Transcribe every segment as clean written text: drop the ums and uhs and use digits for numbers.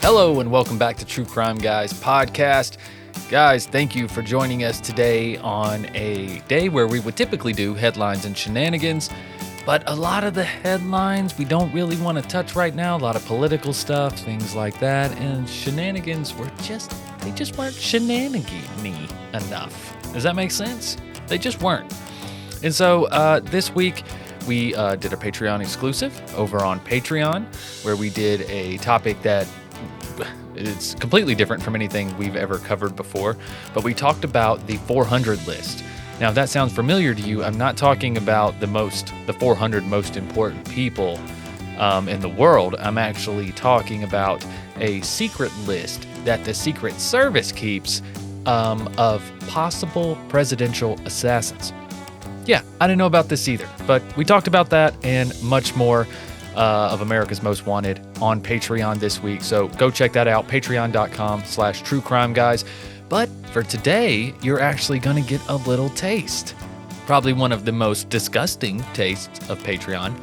Hello and welcome back to True Crime Guys podcast. Guys, thank you for joining us today on a day where we would typically do headlines and shenanigans, but a lot of the headlines we don't really want to touch right now. A lot of political stuff, things like that, and shenanigans weren't shenanigan-y enough. Does that make sense? They just weren't. And so this week we did a Patreon exclusive over on Patreon, where we did a topic that it's completely different from anything we've ever covered before, but we talked about the 400 list. Now, if that sounds familiar to you, I'm not talking about the 400 most important people in the world. I'm actually talking about a secret list that the Secret Service keeps of possible presidential assassins. Yeah, I didn't know about this either, but we talked about that and much more of America's Most Wanted on Patreon this week. So go check that out, patreon.com/truecrimeguys. But for today, you're actually going to get a little taste. Probably one of the most disgusting tastes of Patreon,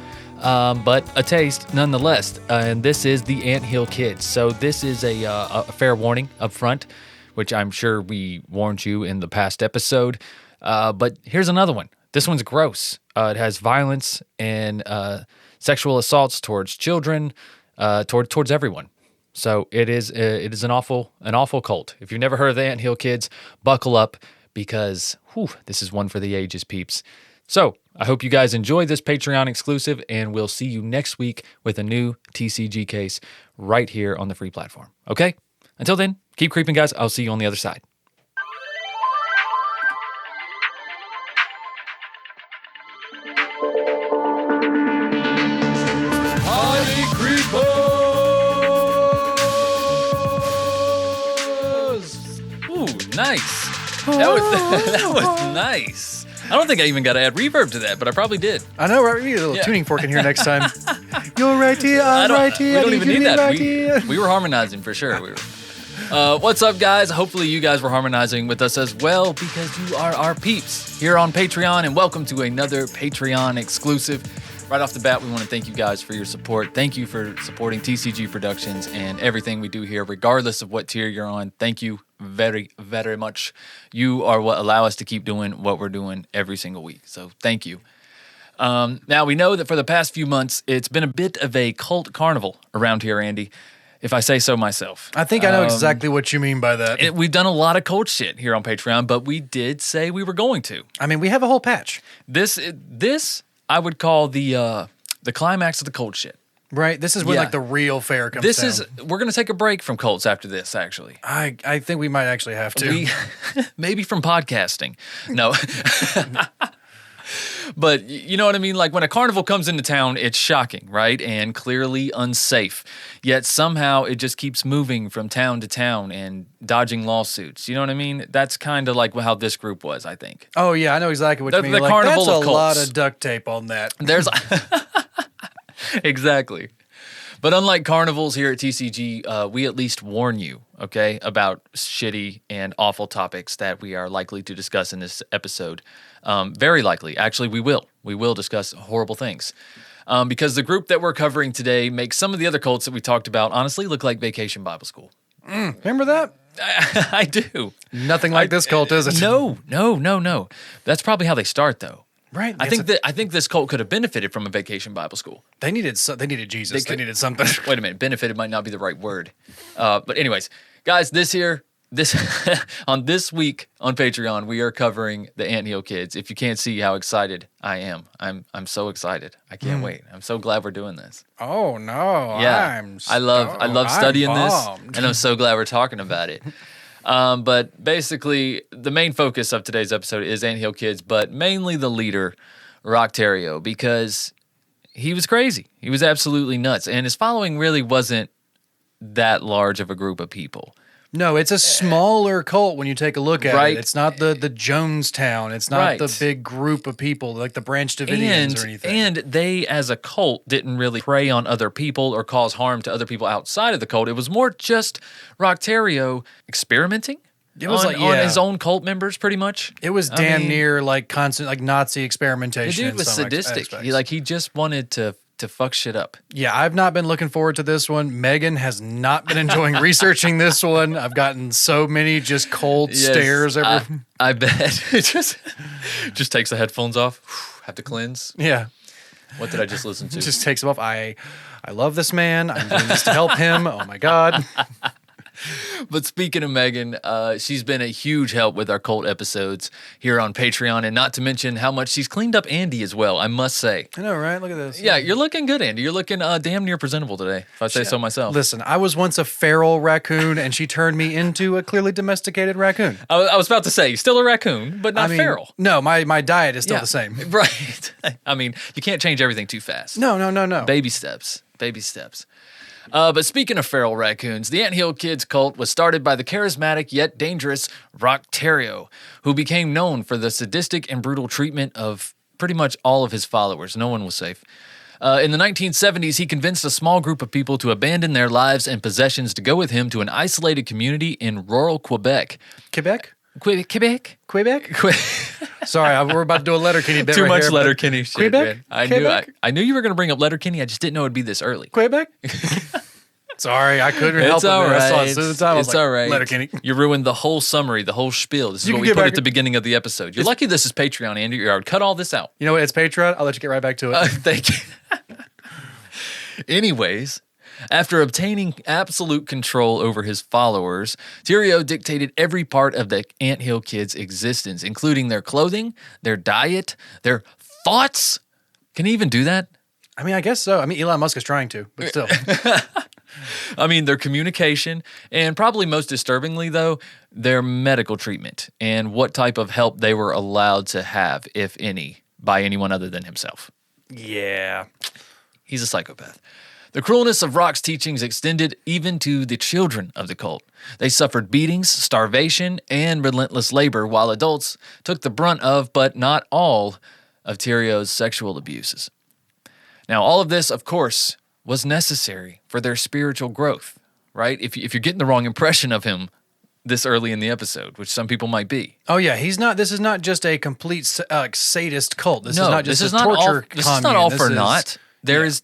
but a taste nonetheless. And this is the Anthill Kids. So this is a fair warning up front, which I'm sure we warned you in the past episode. But here's another one. This one's gross. It has violence and sexual assaults towards children, towards everyone. So it is an awful cult. If you've never heard of the Anthill Kids, buckle up because this is one for the ages, peeps. So I hope you guys enjoy this Patreon exclusive, and we'll see you next week with a new TCG case right here on the free platform. Okay? Until then, keep creeping, guys. I'll see you on the other side. Nice. That was nice. I don't think I even got to add reverb to that, but I probably did. I know, right? We need a little tuning fork in here next time. You're right here, I'm right here. We don't even need that. Right we were harmonizing for sure. What's up, guys? Hopefully you guys were harmonizing with us as well, because you are our peeps here on Patreon, and welcome to another Patreon exclusive. Right off the bat, we want to thank you guys for your support. Thank you for supporting TCG Productions and everything we do here, regardless of what tier you're on. Thank you very, very much. You are what allow us to keep doing what we're doing every single week. So thank you. Now, we know that for the past few months, it's been a bit of a cult carnival around here, Andy, if I say so myself. I think I know exactly what you mean by that. We've done a lot of cult shit here on Patreon, but we did say we were going to. I mean, we have a whole patch. This I would call the climax of the cult shit. Right. This is when like the real fair comes down. We're going to take a break from cults after this, actually. I think we might actually have to. Maybe from podcasting. No. But you know what I mean? Like when a carnival comes into town, it's shocking, right? And clearly unsafe. Yet somehow it just keeps moving from town to town and dodging lawsuits. You know what I mean? That's kind of like how this group was, I think. Oh, yeah. I know exactly what you mean. The carnival that's of a lot of duct tape on that. There's exactly. But unlike carnivals here at TCG, we at least warn you, okay, about shitty and awful topics that we are likely to discuss in this episode. Very likely. Actually, we will. We will discuss horrible things. Because the group that we're covering today makes some of the other cults that we talked about honestly look like Vacation Bible School. Remember that? I do. Nothing like this cult, is it? No. That's probably how they start, though. Right. I think this cult could have benefited from a Vacation Bible School. They needed Jesus. They needed something. Wait a minute. Benefited might not be the right word. But anyways, guys, on this week on Patreon, we are covering the Anthill Kids. If you can't see how excited I am, I'm so excited. I can't wait. I'm so glad we're doing this. Oh no. Yeah. I love studying this, and I'm so glad we're talking about it. But basically, the main focus of today's episode is Anthill Kids, but mainly the leader, Roch Theriault, because he was crazy. He was absolutely nuts, and his following really wasn't that large of a group of people. No, it's a smaller cult when you take a look at right. it. It's not the Jonestown. It's not the big group of people like the Branch Davidians or anything. And they, as a cult, didn't really prey on other people or cause harm to other people outside of the cult. It was more just Roch Theriault experimenting. It was on his own cult members, pretty much. It was damn near like constant like Nazi experimentation. The dude was sadistic. He just wanted to to fuck shit up. Yeah, I've not been looking forward to this one. Megan has not been enjoying researching this one. I've gotten so many just cold stares. I bet. It just takes the headphones off. Have to cleanse. Yeah. What did I just listen to? It just takes them off. I love this man. I'm doing this to help him. Oh my God. But speaking of Megan, she's been a huge help with our cult episodes here on Patreon, and not to mention how much she's cleaned up Andy as well, I must say. I know, right? Look at this. Yeah, you're looking good, Andy. You're looking damn near presentable today, if I say so myself. Listen, I was once a feral raccoon, and she turned me into a clearly domesticated raccoon. I was about to say, still a raccoon, but not feral. No, my diet is still the same. Right. I mean, you can't change everything too fast. No. Baby steps. Baby steps. But speaking of feral raccoons, the Anthill Kids cult was started by the charismatic yet dangerous Roch Theriault, who became known for the sadistic and brutal treatment of pretty much all of his followers. No one was safe. In the 1970s, he convinced a small group of people to abandon their lives and possessions to go with him to an isolated community in rural Quebec. Quebec? Quebec? Sorry, we're about to do a Letterkenny bit. Too right much here, Letterkenny shit, Quebec? man. I knew you were going to bring up Letterkenny. I just didn't know it'd be this early. Quebec? Sorry, I couldn't help It's it. all Man. right. I saw it the title. It's all right. Letterkenny. You ruined the whole summary, the whole spiel. This is what we put at the beginning of the episode. You're lucky this is Patreon, Andy. I would cut all this out. You know what? It's Patreon. I'll let you get right back to it. Thank you. Anyways, after obtaining absolute control over his followers, Teareo dictated every part of the Anthill Kids' existence, including their clothing, their diet, their thoughts. Can he even do that? I mean, I guess so. I mean, Elon Musk is trying to, but still. I mean, their communication, and probably most disturbingly, though, their medical treatment and what type of help they were allowed to have, if any, by anyone other than himself. Yeah. He's a psychopath. The cruelness of Roch's teachings extended even to the children of the cult. They suffered beatings, starvation, and relentless labor, while adults took the brunt of, but not all, of Teareo's sexual abuses. Now, all of this, of course, was necessary for their spiritual growth, right? If you're getting the wrong impression of him this early in the episode, which some people might be. Oh, yeah. This is not just a complete sadist cult. This is not just a torture commune. This is not all for naught. There is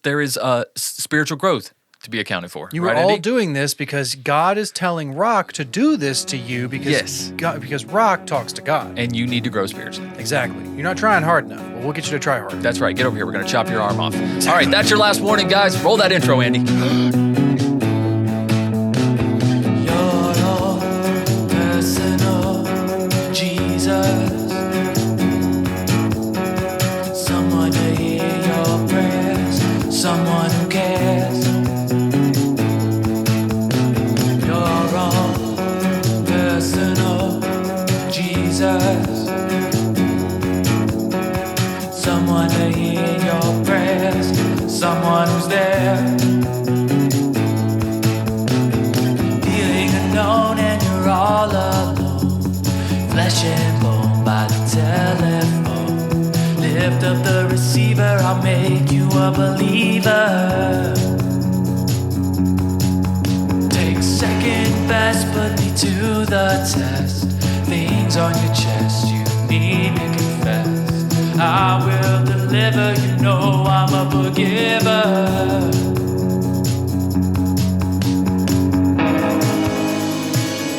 spiritual growth to be accounted for. You were all doing this because God is telling Roch to do this to you because Roch talks to God. And you need to grow spiritually. Exactly. You're not trying hard enough, but we'll get you to try hard. That's right. Get over here. We're going to chop your arm off. All right, that's your last warning, guys. Roll that intro, Andy. You're all personal, Jesus. Someone to hear your prayers, someone who cares. You're all personal, Jesus. Someone to hear your prayers, someone who's there. Feeling unknown and you're all alone. Flesh and bone by the telephone. Lift up the receiver, I'll make you a believer. Take second best, put me to the test. Things on your chest you need to confess. I will deliver, you know I'm a forgiver.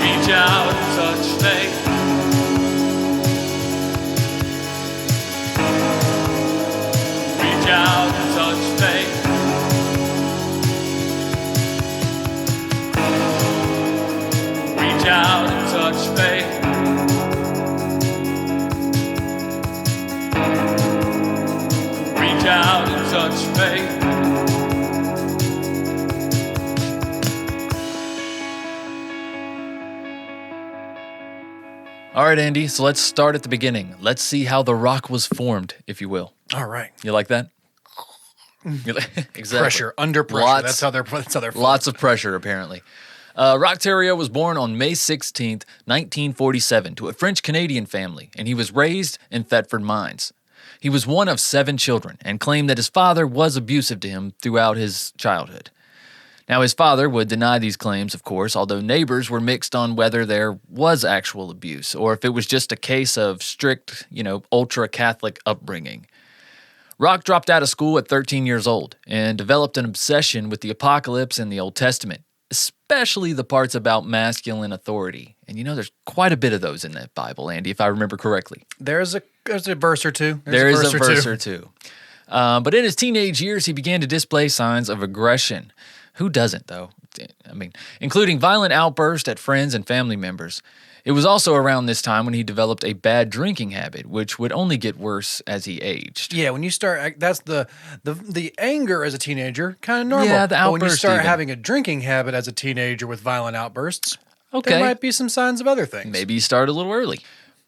Reach out and touch faith. Reach out and touch faith. Reach out and touch faith. Reach out and touch faith. All right, Andy, so let's start at the beginning. Let's see how the Roch was formed, if you will. All right. You like that? Exactly. Pressure, under pressure. That's how they're Lots of pressure, apparently. Roch Theriault was born on May 16th, 1947, to a French-Canadian family, and he was raised in Thetford Mines. He was one of 7 children and claimed that his father was abusive to him throughout his childhood. Now, his father would deny these claims, of course, although neighbors were mixed on whether there was actual abuse or if it was just a case of strict, ultra-Catholic upbringing. Roch dropped out of school at 13 years old and developed an obsession with the apocalypse and the Old Testament, especially the parts about masculine authority. And there's quite a bit of those in the Bible, Andy, if I remember correctly. There's a verse or two. There is a verse or two. But in his teenage years, he began to display signs of aggression. Who doesn't, though? I mean, including violent outbursts at friends and family members. It was also around this time when he developed a bad drinking habit, which would only get worse as he aged. Yeah, when you start, that's the anger as a teenager, kind of normal. Yeah, the But when you outburst start even. having a drinking habit as a teenager with violent outbursts, Okay. there might be some signs of other things. Maybe he started a little early.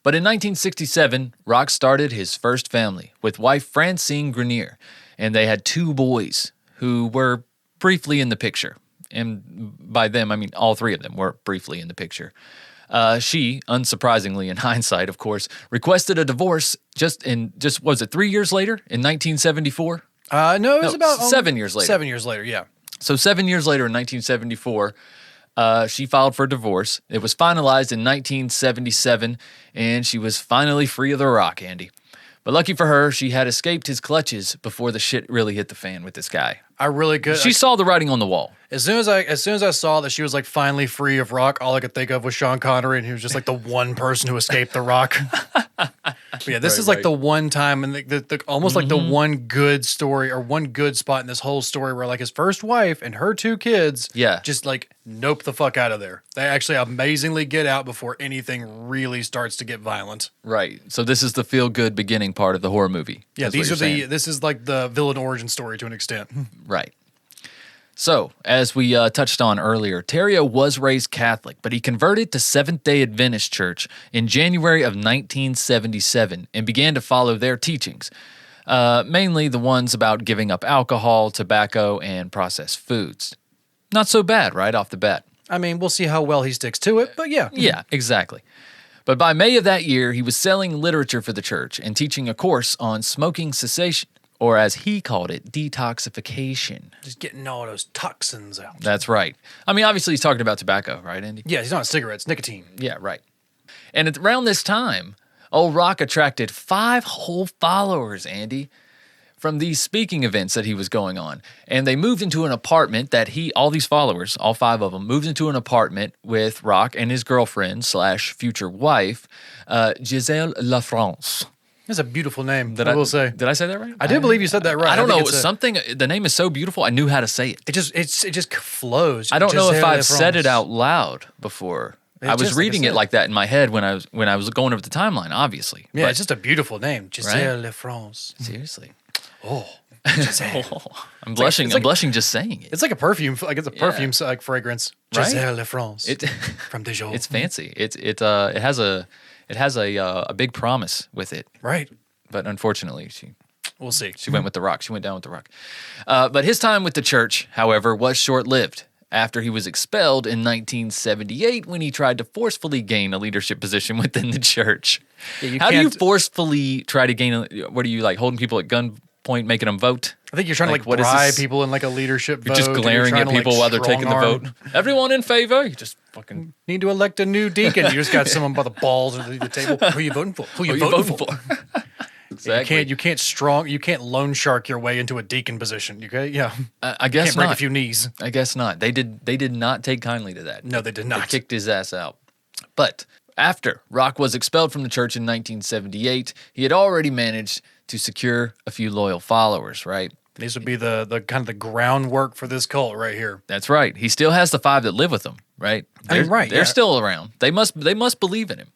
But in 1967, Roch started his first family with wife Francine Grenier, and they had 2 boys who were briefly in the picture. And by them, I mean all 3 of them were briefly in the picture. She, unsurprisingly in hindsight, of course, requested a divorce was it 3 years later in 1974? No, it was about 7 years later. 7 years later, yeah. So 7 years later in 1974, she filed for divorce. It was finalized in 1977, and she was finally free of the Roch, Andy. But lucky for her, she had escaped his clutches before the shit really hit the fan with this guy. I really could. She saw the writing on the wall. As soon as I saw that she was like finally free of Roch, all I could think of was Sean Connery, and he was just like the one person who escaped the Roch. But yeah, this is like the one time, and the almost like the one good story or one good spot in this whole story where like his first wife and her 2 kids, just like nope the fuck out of there. They actually amazingly get out before anything really starts to get violent. Right. So this is the feel-good beginning part of the horror movie. Yeah, is what you're saying. this is like the villain origin story to an extent. Right. So, as we touched on earlier, Teareo was raised Catholic, but he converted to Seventh-day Adventist Church in January of 1977 and began to follow their teachings, mainly the ones about giving up alcohol, tobacco, and processed foods. Not so bad, right, off the bat. I mean, we'll see how well he sticks to it, but yeah. Yeah, exactly. But by May of that year, he was selling literature for the church and teaching a course on smoking cessation, or as he called it, detoxification. Just getting all those toxins out. That's right. I mean, obviously he's talking about tobacco, right, Andy? Yeah, he's not cigarettes, nicotine. Yeah, right. And around this time, old Roch attracted 5 whole followers, Andy, from these speaking events that he was going on. And they moved into an apartment that all these followers, all 5 of them, moved into an apartment with Roch and his girlfriend / future wife, Gisèle Lafrance. That's a beautiful name, I will say. Did I say that right? I do believe you said that right. I don't think know. The name is so beautiful, I knew how to say it. It just flows. I don't know if Gisèle I've said it Lafrance. out loud before. I was just like I reading it said. like that in my head when I was going over the timeline, obviously. Yeah, But it's just a beautiful name. Gisèle Lafrance. seriously. Oh, Gisèle. I'm blushing. it's like- I'm blushing just saying it. It's like a perfume. Like it's a perfume like fragrance. Right? Gisèle Lafrance. It From Dijon. it's fancy. It has a big promise with it. right. But unfortunately, We'll see. she went with the Roch. She went down with the Roch. But his time with the church, however, was short-lived. After he was expelled in 1978 when he tried to forcefully gain a leadership position within the church. Yeah, How do you can't- forcefully try to gain what are you like holding people at gunpoint, making them vote? I think you're trying Like, to what like is bribe this? people in like a leadership You're vote. just and you're glaring trying at to, like, people while they're taking the vote. strong-arm. Everyone in favor? You just fucking Need to elect a new deacon. You just got someone by the balls under the table. Who you voting for? Who you voting for? Exactly. You can't loan shark your way into a deacon position. Okay, yeah. I guess Can't break not. a few knees. I guess not. They did not take kindly to that. No, they did They not. kicked his ass out. But after Roch was expelled from the church in 1978, he had already managed to secure a few loyal followers, right? These would be the kind of the groundwork for this cult right here. That's right. He still has the 5 that live with him, right? I mean, right, They're yeah. still around. They must believe in him.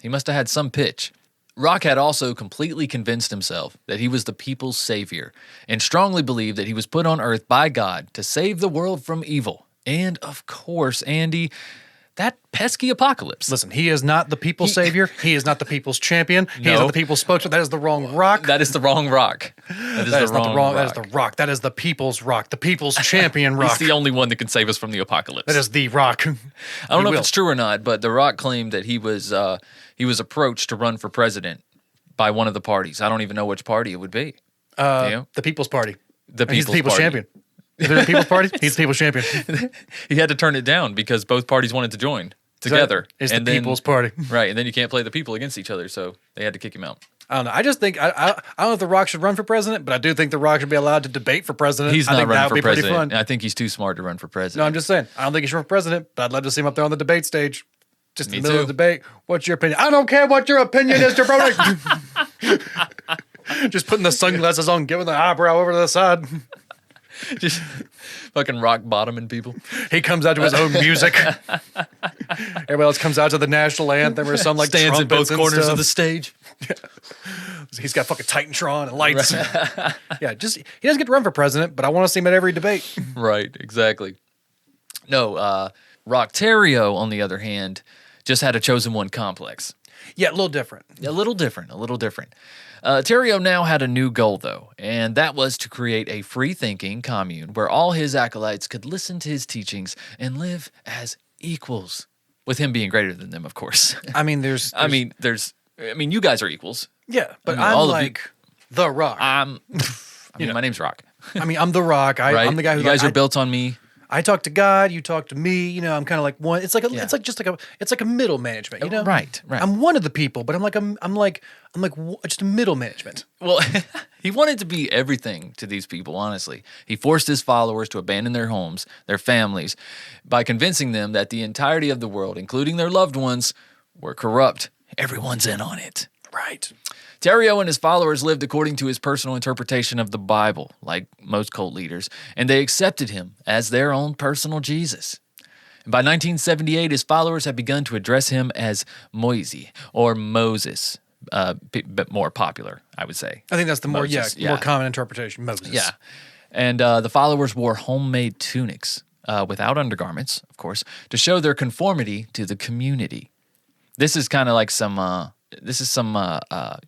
He must have had some pitch. Roch had also completely convinced himself that he was the people's savior and strongly believed that he was put on earth by God to save the world from evil. And of course, Andy, that pesky apocalypse. Listen, he is not the people's savior. He is not the people's champion. He is No. not the people's spokesman. That is the wrong Roch. That is the wrong Roch. That is That is the not the wrong. That is Roch. the Roch. That is the people's Roch. The people's champion Roch. He's the only one that can save us from the apocalypse. That is the Roch. I don't know if it's true or not, but the Roch claimed that he was approached to run for president by one of the parties. I don't even know which party it would be. Do you? The People's Party. The He's the People's people's Party. champion. Is it the People's Party? He's the people's champion. He had to turn it down because both parties wanted to join together. It's And the then- People's Party. Right, and then you can't play the people against each other, so they had to kick him out. I don't know. I just think I don't know if The Rock should run for president, but I do think The Rock should be allowed to debate for president. He's I not think that running would for be pretty president. fun. I think he's too smart to run for president. No, I'm just saying. I don't think he should run for president, but I'd love to see him up there on the debate stage. Just in Me the middle too. of the debate. What's your opinion? I don't care what your opinion is, jabroni. Just putting the sunglasses on, giving the eyebrow over to the side. Just fucking rock bottoming people. He comes out to his own music. Everybody else comes out to the national anthem or some like Stands in both trumpets and corners stuff. of the stage. He's got fucking Titantron and lights. Yeah, just he doesn't get to run for president, but I want to see him at every debate. Right, exactly. No, Roch Theriault, on the other hand, just had a chosen one complex. Yeah, a little different. A little different. Teareo now had a new goal, though, and that was to create a free-thinking commune where all his acolytes could listen to his teachings and live as equals, with him being greater than them, of course. I mean, You guys are equals. yeah, but I mean, I'm all of like The Rock. My name's Roch. I mean, I'm The Rock. Right? I'm the guy who you guys are built on me. I talk to God, you talk to me. You know, I'm kind of like one. It's like a middle management. You know, Right. I'm one of the people, but I'm like just a middle management. Well, he wanted to be everything to these people, honestly. He forced his followers to abandon their homes, their families, by convincing them that the entirety of the world, including their loved ones, were corrupt. Everyone's in on it. Right. Teareo and his followers lived according to his personal interpretation of the Bible, like most cult leaders, and they accepted him as their own personal Jesus. And by 1978, his followers had begun to address him as Moise, or Moses, but more popular, I would say. I think that's the more Moses, more common interpretation. Moses. Yeah. And the followers wore homemade tunics, without undergarments, of course, to show their conformity to the community. This is kind of like some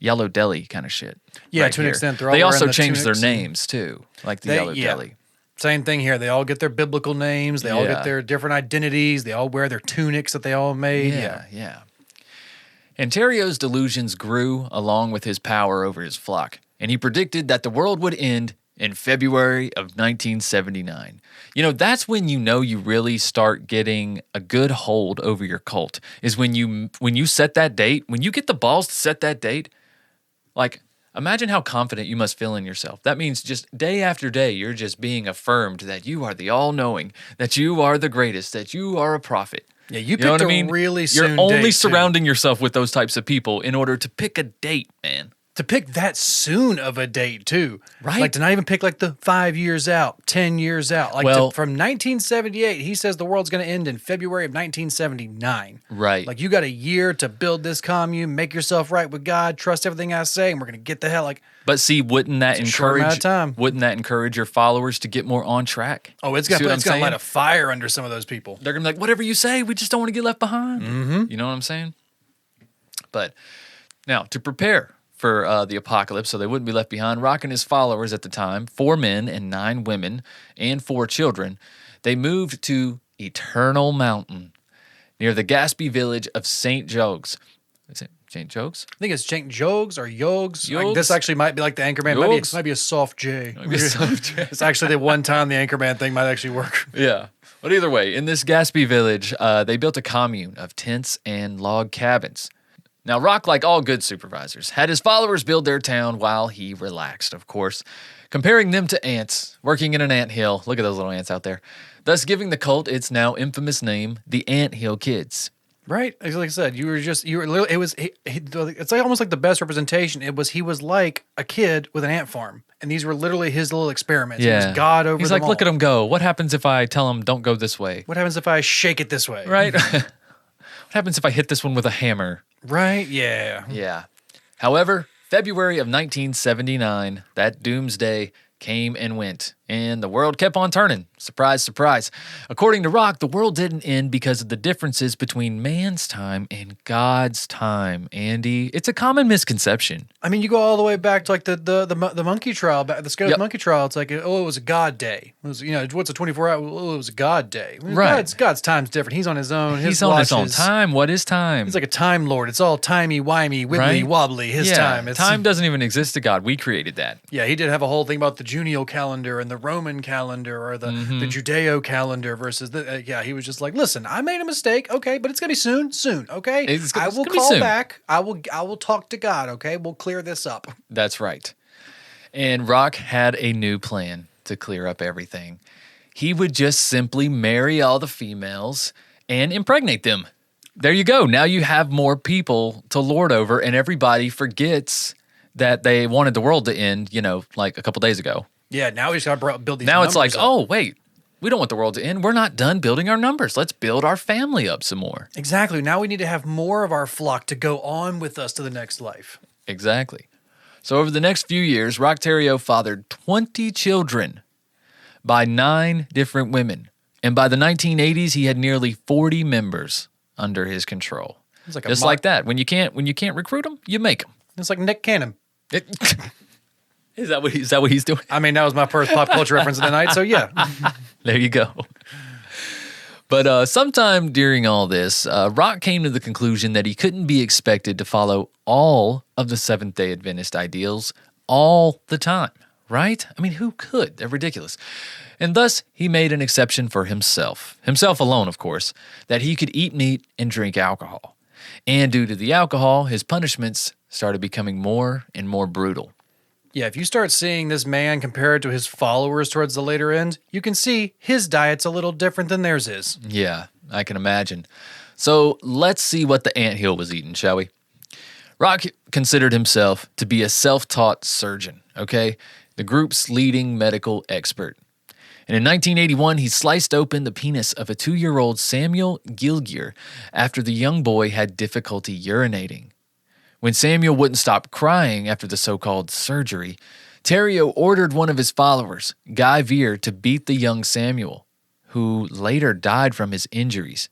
Yellow Deli kind of shit. Yeah, right to an here. extent. They're all They wearing also the changed their tunics names too, like the Yellow Deli. Same thing here. They all get their biblical names. They all Yeah. get their different identities. They all wear their tunics that they all made. Yeah. And Teareo's delusions grew along with his power over his flock, and he predicted that the world would end in February of 1979. You know, that's when you know you really start getting a good hold over your cult, is when you set that date, when you get the balls to set that date. Like, imagine how confident you must feel in yourself. That means just day after day, you're just being affirmed that you are the all-knowing, that you are the greatest, that you are a prophet. Yeah, you picked a really soon You're only date, too. surrounding yourself with those types of people in order to pick a date, man. To pick that soon of a date, too. Right. Like, to not even pick, like, the 5 years out, 10 years out. Like, from 1978, he says the world's going to end in February of 1979. Right. Like, you got a year to build this commune, make yourself right with God, trust everything I say, and we're going to get the hell, like... But see, wouldn't that It's a short amount of time. encourage your followers to get more on track? Oh, it's See going what I'm to saying? light a fire under some of those people. They're going to be like, whatever you say, we just don't want to get left behind. Mm-hmm. You know what I'm saying? But now, to prepare for the apocalypse so they wouldn't be left behind, Roch and his followers at the time, 4 men and 9 women and 4 children, they moved to Eternal Mountain near the Gaspé village of St. Jogues. Is it St. Jogues? I think it's St. Jogues or Yogues. Yogues? This actually might be like the Anchorman. Yogues? Might be a soft J. Maybe a soft J. It's actually the one time the Anchorman thing might actually work. Yeah. But either way, in this Gaspé village, they built a commune of tents and log cabins. Now, Roch, like all good supervisors, had his followers build their town while he relaxed, of course, comparing them to ants working in an anthill. Look at those little ants out there. Thus giving the cult its now infamous name, the Anthill Kids. Right, like I said, you were literally. It's like almost like the best representation. He was like a kid with an ant farm, and these were literally his little experiments. Yeah. He was God over He's them like, look all. at him go. What happens if I tell him don't go this way? What happens if I shake it this way? Right? What happens if I hit this one with a hammer? Right? Yeah. Yeah. However, February of 1979, that doomsday came and went, and the world kept on turning. Surprise, surprise. According to Roch, the world didn't end because of the differences between man's time and God's time, Andy. It's a common misconception. I mean, you go all the way back to like the monkey trial, the scarlet monkey trial. It's like, oh, it was a God day. It was, what's a 24-hour? Oh, it was a God day. Right. God's time's different. He's on his own. He's on his own time. What is time? He's like a time lord. It's all timey-wimey, wibbly-wobbly. His time. Time doesn't even exist to God. We created that. Yeah, he did have a whole thing about the Junio calendar and the Roman calendar or the Judeo calendar versus he was just like, listen, I made a mistake, okay, but it's gonna be soon, okay. I will call back. I will talk to God, okay. We'll clear this up. That's right. And Roch had a new plan to clear up everything. He would just simply marry all the females and impregnate them. There you go. Now you have more people to lord over, and everybody forgets that they wanted the world to end, like a couple days ago. Yeah, now we just got to build these Now numbers it's like, up. oh, wait, we don't want the world to end. We're not done building our numbers. Let's build our family up some more. Exactly. Now we need to have more of our flock to go on with us to the next life. Exactly. So over the next few years, Roch Theriault fathered 20 children by 9 different women. And by the 1980s, he had nearly 40 members under his control. It's like just like that. When you can't recruit them, you make them. It's like Nick Cannon. Is that what he's doing? I mean, that was my first pop culture reference of the night, so yeah. There you go. But sometime during all this, Roch came to the conclusion that he couldn't be expected to follow all of the Seventh-day Adventist ideals all the time, right? I mean, who could? They're ridiculous. And thus, he made an exception for himself alone, of course, that he could eat meat and drink alcohol. And due to the alcohol, his punishments started becoming more and more brutal. Yeah, if you start seeing this man compared to his followers towards the later end, you can see his diet's a little different than theirs is. Yeah, I can imagine. So let's see what the anthill was eating, shall we? Roch considered himself to be a self-taught surgeon, okay? The group's leading medical expert. And in 1981, he sliced open the penis of a 2-year-old Samuel Gilgier after the young boy had difficulty urinating. When Samuel wouldn't stop crying after the so-called surgery, Teareo ordered one of his followers, Guy Veer, to beat the young Samuel, who later died from his injuries.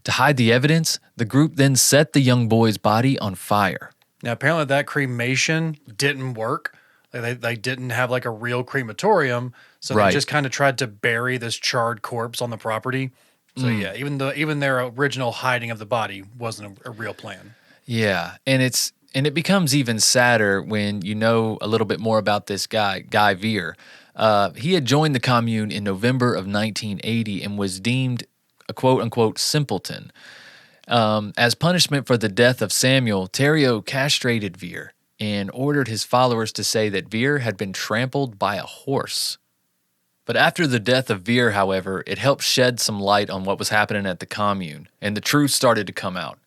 To hide the evidence, the group then set the young boy's body on fire. Now, apparently that cremation didn't work. They didn't have like a real crematorium, so they just kind of tried to bury this charred corpse on the property. So yeah, even their original hiding of the body wasn't a real plan. Yeah, and it becomes even sadder when you know a little bit more about this guy, Guy Veer. He had joined the commune in November of 1980 and was deemed a quote-unquote simpleton. As punishment for the death of Samuel, Teareo castrated Veer and ordered his followers to say that Veer had been trampled by a horse. But after the death of Veer, however, it helped shed some light on what was happening at the commune, and the truth started to come out.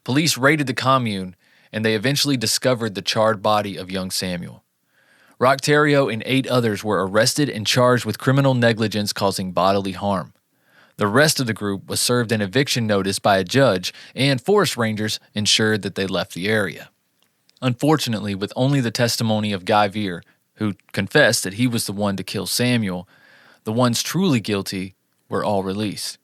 Police raided the commune, and they eventually discovered the charred body of young Samuel. Roch Theriault and 8 others were arrested and charged with criminal negligence causing bodily harm. The rest of the group was served an eviction notice by a judge, and forest rangers ensured that they left the area. Unfortunately, with only the testimony of Guy Veer, who confessed that he was the one to kill Samuel, the ones truly guilty were all released.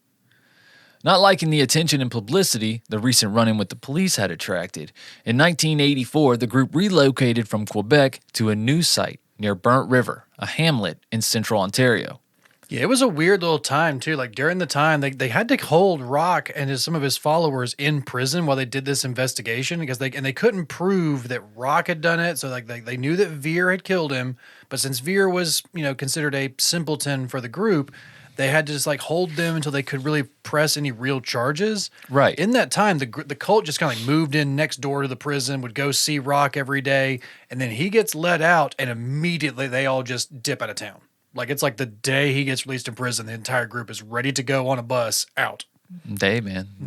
Not liking the attention and publicity the recent run-in with the police had attracted, in 1984 the group relocated from Quebec to a new site near Brunt River, a hamlet in central Ontario. Yeah, it was a weird little time, too. Like, during the time, they had to hold Roch and some of his followers in prison while they did this investigation because they couldn't prove that Roch had done it. So, like, they knew that Veer had killed him. But since Veer was, considered a simpleton for the group, they had to just, like, hold them until they could really press any real charges. Right. In that time, the cult just kind of like moved in next door to the prison, would go see Roch every day. And then he gets let out, and immediately they all just dip out of town. Like, it's like the day he gets released in prison, the entire group is ready to go on a bus out. They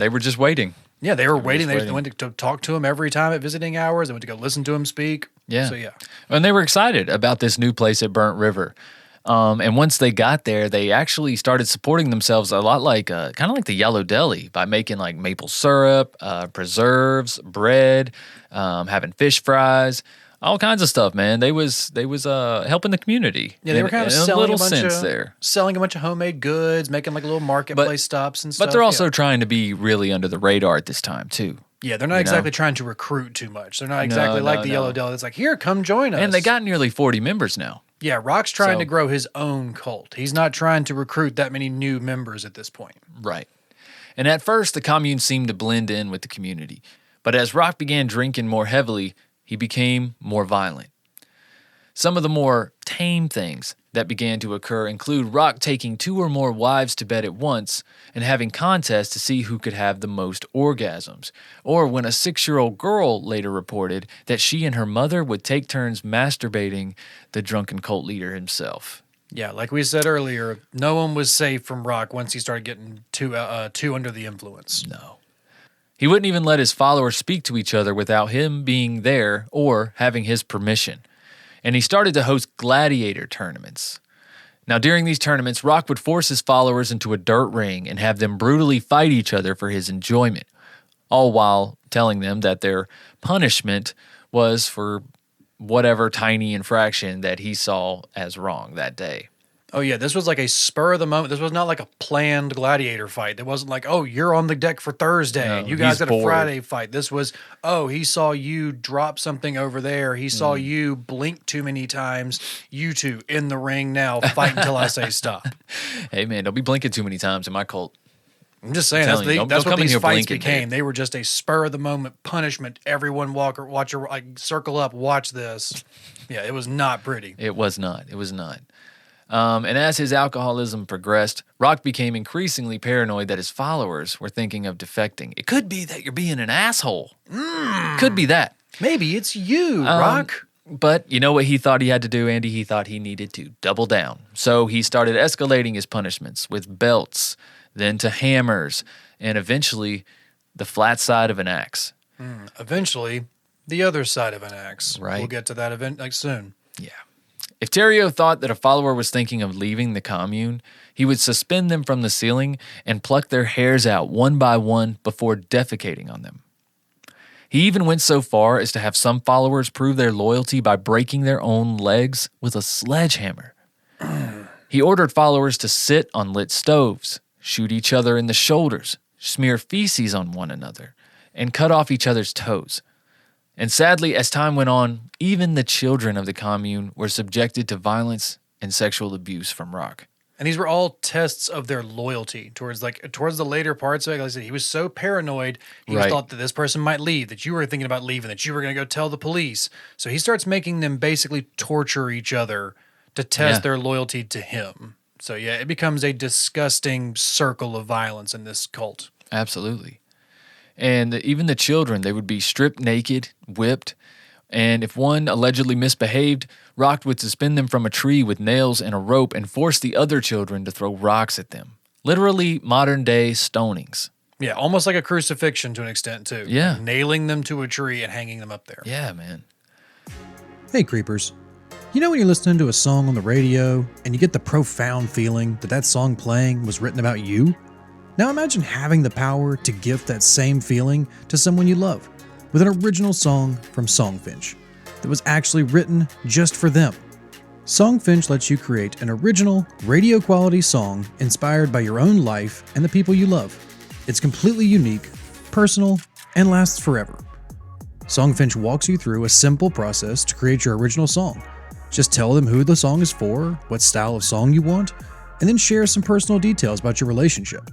were just waiting. Yeah, they were waiting. They went to talk to him every time at visiting hours. They went to go listen to him speak. Yeah. So, yeah. And they were excited about this new place at Brunt River. And once they got there, they actually started supporting themselves a lot like, kind of like the Yellow Deli by making like maple syrup, preserves, bread, having fish fries. All kinds of stuff, man. They was helping the community. Yeah, they were kind of selling selling a bunch of homemade goods, making like little marketplace stops and stuff. But they're also trying to be really under the radar at this time too. Yeah, they're not exactly trying to recruit too much. They're not exactly like the Yellow Deli. It's like, here, come join us. And they got nearly 40 members now. Yeah, Roch's trying to grow his own cult. He's not trying to recruit that many new members at this point. Right. And at first, the commune seemed to blend in with the community. But as Roch began drinking more heavily, he became more violent. Some of the more tame things that began to occur include Roch taking 2 or more wives to bed at once and having contests to see who could have the most orgasms, or when a 6-year-old girl later reported that she and her mother would take turns masturbating the drunken cult leader himself. Yeah, like we said earlier, no one was safe from Roch once he started getting too under the influence. No. He wouldn't even let his followers speak to each other without him being there or having his permission. And he started to host gladiator tournaments. Now, during these tournaments, Roch would force his followers into a dirt ring and have them brutally fight each other for his enjoyment, all while telling them that their punishment was for whatever tiny infraction that he saw as wrong that day. Oh, yeah, this was like a spur of the moment. This was not like a planned gladiator fight. It wasn't like, oh, you're on the deck for Thursday. No, you guys he's got a bored. Friday fight. This was, oh, he saw you drop something over there. He saw you blink too many times. You two in the ring now. Fight until I say stop. Hey, man, don't be blinking too many times in my cult. I'm just saying, telling you, don't that's what come in these here fights blinking, became. dude. They were just a spur of the moment punishment. Everyone watch your, like, circle up, watch this. Yeah, it was not pretty. It was not. It was not. And as his alcoholism progressed, Roch became increasingly paranoid that his followers were thinking of defecting. It could be that you're being an asshole. Could be that. Maybe it's you, Roch. But you know what he thought he had to do, Andy? He thought he needed to double down. So he started escalating his punishments with belts, then to hammers, and eventually the flat side of an axe. Eventually, the other side of an axe. Right. We'll get to that event like soon. Yeah. If Teareo thought that a follower was thinking of leaving the commune, he would suspend them from the ceiling and pluck their hairs out one by one before defecating on them. He even went so far as to have some followers prove their loyalty by breaking their own legs with a sledgehammer. He ordered followers to sit on lit stoves, shoot each other in the shoulders, smear feces on one another, and cut off each other's toes. And sadly, as time went on, even the children of the commune were subjected to violence and sexual abuse from Roch. And these were all tests of their loyalty towards the later parts of it. Like I said, he was so paranoid. He Right. thought that this person might leave, that you were thinking about leaving, that you were going to go tell the police. So he starts making them basically torture each other to test Yeah. their loyalty to him. So yeah, it becomes a disgusting circle of violence in this cult. Absolutely. And even the children, they would be stripped naked, whipped, and if one allegedly misbehaved, Roch would suspend them from a tree with nails and a rope and force the other children to throw rocks at them. Literally modern-day stonings. Yeah, almost like a crucifixion to an extent too. Yeah. Nailing them to a tree and hanging them up there. Yeah, man. Hey creepers, you know when you're listening to a song on the radio and you get the profound feeling that that song playing was written about you? Now imagine having the power to gift that same feeling to someone you love with an original song from Songfinch that was actually written just for them. Songfinch lets you create an original, radio quality song inspired by your own life and the people you love. It's completely unique, personal, and lasts forever. Songfinch walks you through a simple process to create your original song. Just tell them who the song is for, what style of song you want, and then share some personal details about your relationship.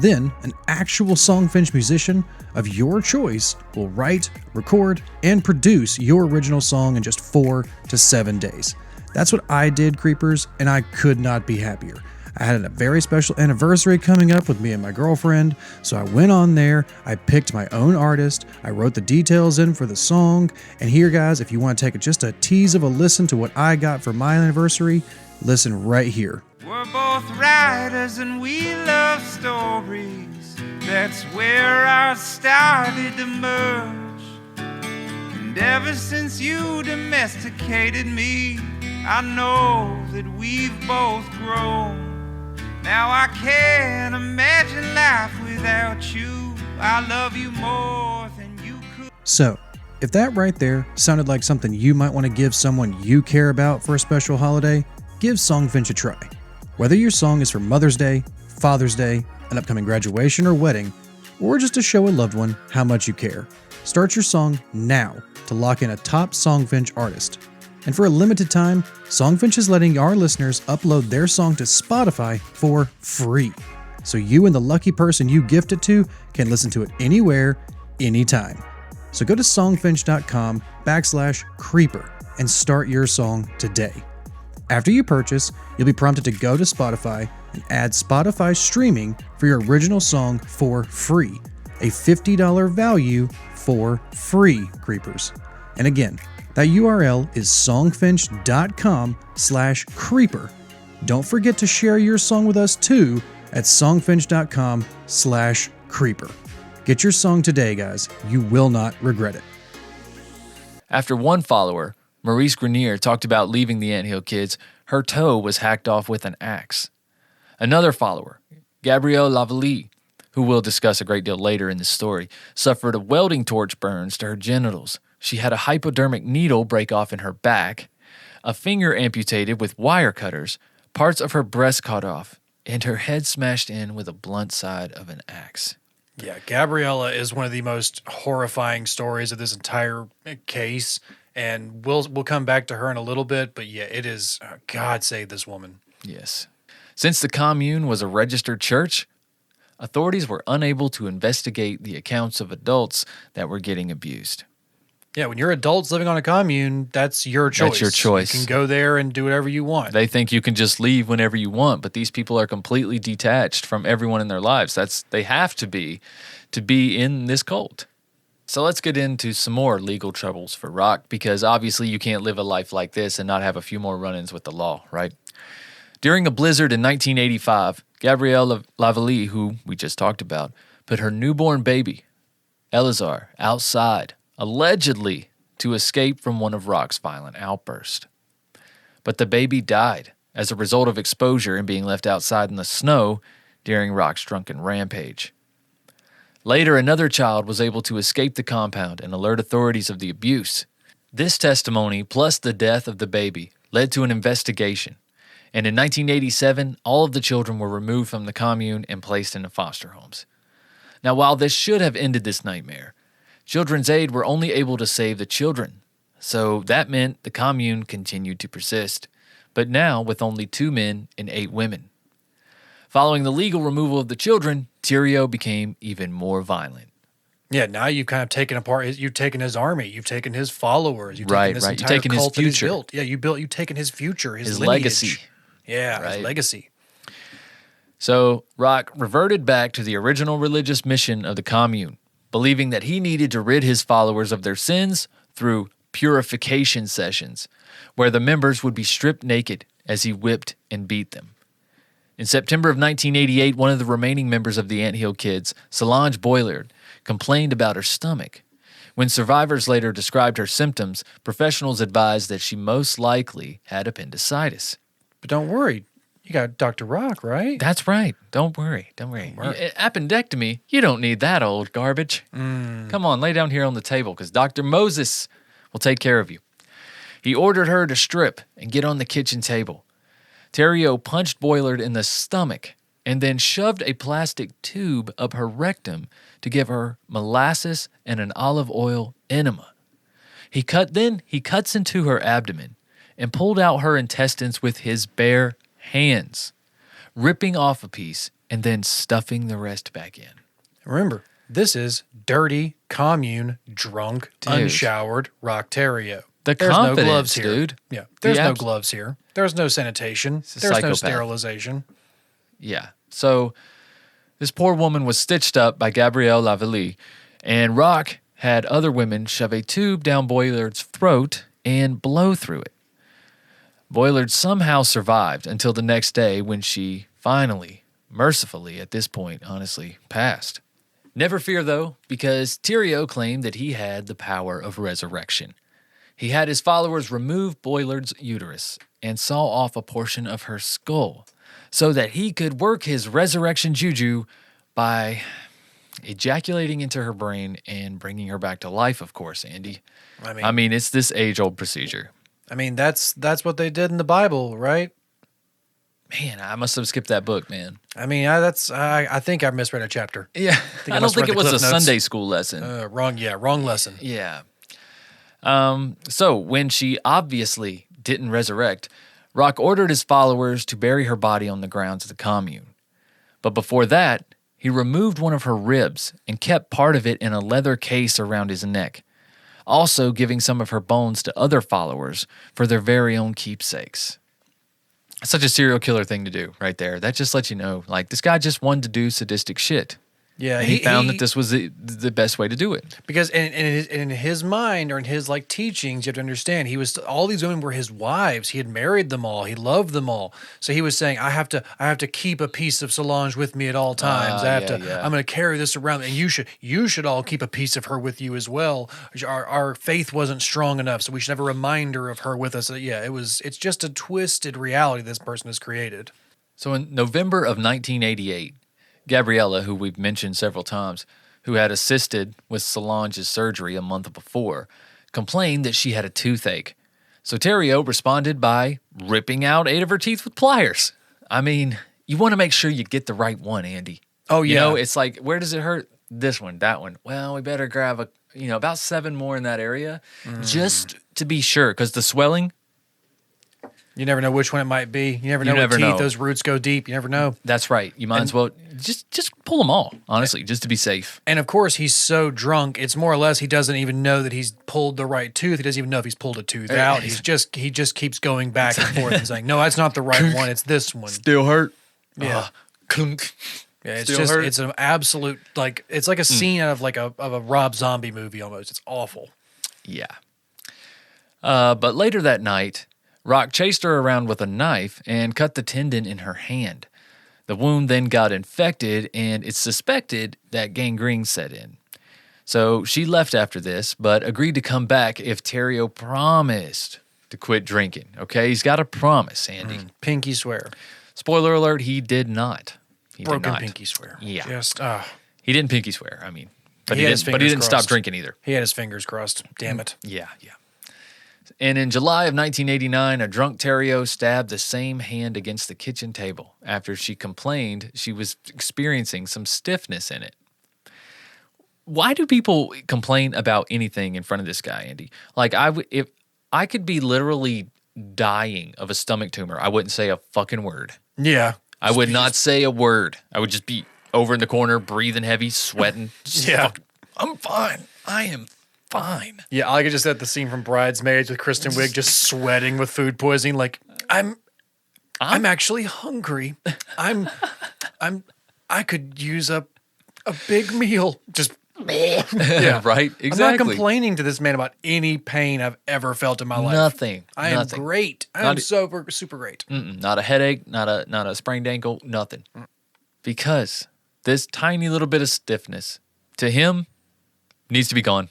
Then, an actual Songfinch musician of your choice will write, record, and produce your original song in just 4 to 7 days. That's what I did, creepers, and I could not be happier. I had a very special anniversary coming up with me and my girlfriend, so I went on there, I picked my own artist, I wrote the details in for the song, and here guys, if you want to take just a tease of a listen to what I got for my anniversary, listen right here. We're both writers and we love stories. That's where I started to merge. And ever since you domesticated me, I know that we've both grown. Now I can't imagine life without you. I love you more than you could. So, if that right there sounded like something you might want to give someone you care about for a special holiday, give Songfinch a try. Whether your song is for Mother's Day, Father's Day, an upcoming graduation or wedding, or just to show a loved one how much you care, start your song now to lock in a top Songfinch artist. And for a limited time, Songfinch is letting our listeners upload their song to Spotify for free. So you and the lucky person you gift it to can listen to it anywhere, anytime. So go to songfinch.com/creeper and start your song today. After you purchase, you'll be prompted to go to Spotify and add Spotify streaming for your original song for free. A $50 value for free, creepers. And again, that URL is songfinch.com/creeper. Don't forget to share your song with us too at songfinch.com/creeper. Get your song today, guys. You will not regret it. After one follower, Maurice Grenier, talked about leaving the Anthill Kids, her toe was hacked off with an axe. Another follower, Gabrielle Lavallee, who we'll discuss a great deal later in the story, suffered a welding torch burns to her genitals. She had a hypodermic needle break off in her back, a finger amputated with wire cutters, parts of her breast cut off, and her head smashed in with a blunt side of an axe. Yeah, Gabriella is one of the most horrifying stories of this entire case, and we'll come back to her in a little bit, but yeah, it is, God save this woman. Yes. Since the commune was a registered church, authorities were unable to investigate the accounts of adults that were getting abused. Yeah, when you're adults living on a commune, that's your choice. That's your choice. You can go there and do whatever you want. They think you can just leave whenever you want, but these people are completely detached from everyone in their lives. They have to be in this cult. So let's get into some more legal troubles for Roch, because obviously you can't live a life like this and not have a few more run-ins with the law, right? During a blizzard in 1985, Gabrielle Lavallee, who we just talked about, put her newborn baby, Eleazar, outside, allegedly to escape from one of Roch's violent outbursts. But the baby died as a result of exposure and being left outside in the snow during Roch's drunken rampage. Later, another child was able to escape the compound and alert authorities of the abuse. This testimony, plus the death of the baby, led to an investigation. And in 1987, all of the children were removed from the commune and placed into foster homes. Now, while this should have ended this nightmare, Children's Aid were only able to save the children, so that meant the commune continued to persist, but now with only 2 men and 8 women. Following the legal removal of the children, Teareo became even more violent. Yeah, now you've kind of taken apart. You've taken his army. You've taken his followers. You've taken this entire You've taken cult his that he's future. built. Yeah, you've taken his future, his lineage. Legacy. Yeah, Right. his legacy. So Roch reverted back to the original religious mission of the commune, believing that he needed to rid his followers of their sins through purification sessions, where the members would be stripped naked as he whipped and beat them. In September of 1988, one of the remaining members of the Anthill Kids, Solange Boilard, complained about her stomach. When survivors later described her symptoms, professionals advised that she most likely had appendicitis. But don't worry, you got Dr. Roch, right? That's right. Don't worry. Appendectomy, you don't need that old garbage. Come on, lay down here on the table because Dr. Moses will take care of you. He ordered her to strip and get on the kitchen table. Teareo punched Boilard in the stomach and then shoved a plastic tube up her rectum to give her molasses and an olive oil enema. He cuts into her abdomen and pulled out her intestines with his bare hands, ripping off a piece and then stuffing the rest back in. Remember, this is dirty, commune, drunk, unshowered Roch Theriault. The There's confidence, no gloves here. dude. Yeah, there's no gloves here. There's no sanitation. a There's no psychopath. sterilization. Yeah. So this poor woman was stitched up by Gabrielle Lavallee, and Roch had other women shove a tube down Boilard's throat and blow through it. Boilard somehow survived until the next day when she finally, mercifully at this point, honestly, passed. Never fear, though, because Teareo claimed that he had the power of resurrection. He had his followers remove Boilard's uterus and saw off a portion of her skull so that he could work his resurrection juju by ejaculating into her brain and bringing her back to life, of course, Andy. I mean, it's this age-old procedure. I mean, that's what they did in the Bible, right? Man, I must have skipped that book, man. I mean, I think I misread a chapter. Yeah, I don't think it was a Sunday school lesson. Wrong lesson. Yeah. So when she obviously didn't resurrect, Roch ordered his followers to bury her body on the grounds of the commune. But before that, he removed one of her ribs and kept part of it in a leather case around his neck, also giving some of her bones to other followers for their very own keepsakes. such a serial killer thing to do right there. That just lets you know, like, this guy just wanted to do sadistic shit. Yeah, And he found that this was the best way to do it. because in his mind or in his like teachings, you have to understand all these women were his wives. He had married them all. He loved them all. So he was saying, I have to keep a piece of Solange with me at all times. I'm going to carry this around, and you should all keep a piece of her with you as well. Our faith wasn't strong enough, so we should have a reminder of her with us. Yeah, it's just a twisted reality this person has created. So in November of 1988, Gabriella, who we've mentioned several times, who had assisted with Solange's surgery a month before, complained that she had a toothache. So Teareo responded by ripping out 8 of her teeth with pliers. I mean, you want to make sure you get the right one, Andy. Oh, yeah. You know, it's like, where does it hurt? This one, that one. Well, we better grab about 7 more in that area just to be sure, because the swelling, you never know which one it might be. You never know what teeth. Those roots go deep. You never know. That's right. You might as well just pull them all, honestly, just to be safe. And of course, he's so drunk. It's more or less he doesn't even know that he's pulled the right tooth. He doesn't even know if he's pulled a tooth out. He just keeps going back and forth and saying, "No, that's not the right one. It's this one." Still hurt. Yeah. Yeah, it's an absolute it's like a scene out of a Rob Zombie movie almost. It's awful. Yeah. But later that night, Roch chased her around with a knife and cut the tendon in her hand. The wound then got infected, and it's suspected that gangrene set in. So she left after this, but agreed to come back if Teareo promised to quit drinking. Okay, he's got a promise, Andy. Pinky swear. Spoiler alert, he did not. Broken pinky swear. Yeah. He didn't pinky swear, I mean. But he he didn't stop drinking either. He had his fingers crossed. Damn it. Yeah. And in July of 1989, a drunk Teareo stabbed the same hand against the kitchen table after she complained she was experiencing some stiffness in it. Why do people complain about anything in front of this guy, Andy? Like, if I could be literally dying of a stomach tumor, I wouldn't say a fucking word. Yeah. I would not say a word. I would just be over in the corner, breathing heavy, sweating. I'm fine. I am fine. Yeah, I could just at the scene from Bridesmaids with Kristen Wiig just sweating with food poisoning. Like, I'm actually hungry. I could use a big meal. Just yeah, right. Exactly. I'm not complaining to this man about any pain I've ever felt in my life. Nothing. I am great. I am super great. Not a headache. Not a sprained ankle. Nothing. Because this tiny little bit of stiffness to him needs to be gone.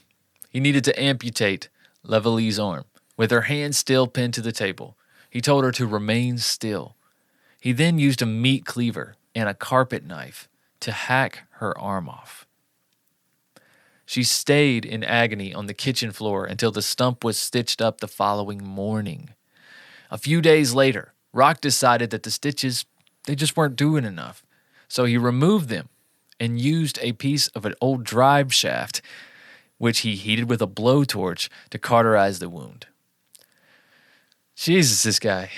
He needed to amputate Lavallee's arm with her hand still pinned to the table. He told her to remain still. He then used a meat cleaver and a carpet knife to hack her arm off. She stayed in agony on the kitchen floor until the stump was stitched up the following morning. A few days later, Roch decided that the stitches, they just weren't doing enough. So he removed them and used a piece of an old drive shaft, which he heated with a blowtorch to cauterize the wound. Jesus, this guy.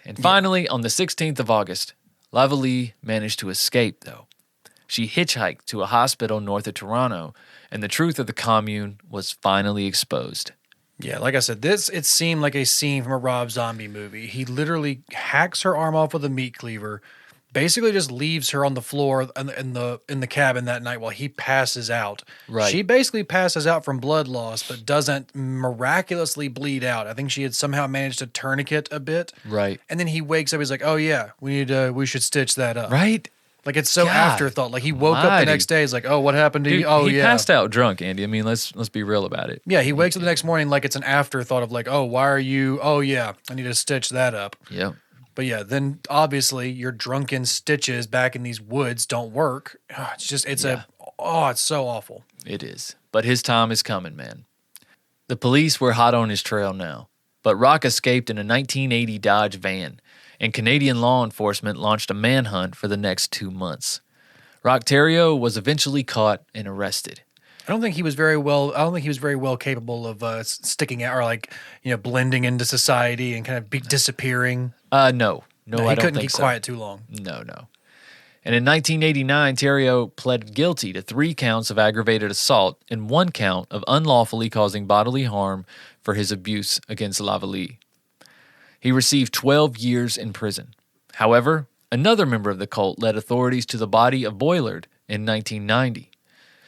And finally, on the 16th of August, Lavallee managed to escape, though. She hitchhiked to a hospital north of Toronto, and the truth of the commune was finally exposed. Yeah, like I said, it seemed like a scene from a Rob Zombie movie. He literally hacks her arm off with a meat cleaver, basically just leaves her on the floor in the cabin that night while he passes out. Right. She basically passes out from blood loss, but doesn't miraculously bleed out. I think she had somehow managed to tourniquet a bit. Right. And then he wakes up. He's like, "Oh yeah, we should stitch that up." Right. Like it's so afterthought. Like he woke up the next day. He's like, "Oh, what happened to you?" Oh, he passed out drunk, Andy. I mean, let's be real about it. Yeah, he wakes up the next morning like it's an afterthought of like, "Oh, why are you? Oh yeah, I need to stitch that up." Yep. But yeah, then obviously your drunken stitches back in these woods don't work. It's so awful. It is. But his time is coming, man. The police were hot on his trail now, but Roch escaped in a 1980 Dodge van, and Canadian law enforcement launched a manhunt for the next 2 months. Roch Theriault was eventually caught and arrested. I don't think he was very well capable of sticking out or blending into society and kind of disappearing. No, he I don't couldn't think keep so. quiet too long. No. And in 1989, Teareo pled guilty to 3 counts of aggravated assault and 1 count of unlawfully causing bodily harm for his abuse against Lavallee. He received 12 years in prison. However, another member of the cult led authorities to the body of Boilard in 1990.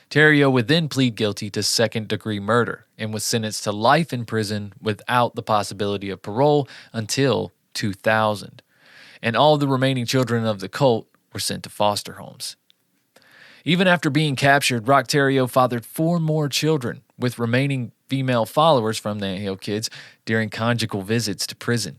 Teareo would then plead guilty to second-degree murder and was sentenced to life in prison without the possibility of parole until 2000. And all the remaining children of the cult were sent to foster homes. Even after being captured, Roch Theriault fathered 4 more children with remaining female followers from the Anthill Kids during conjugal visits to prison.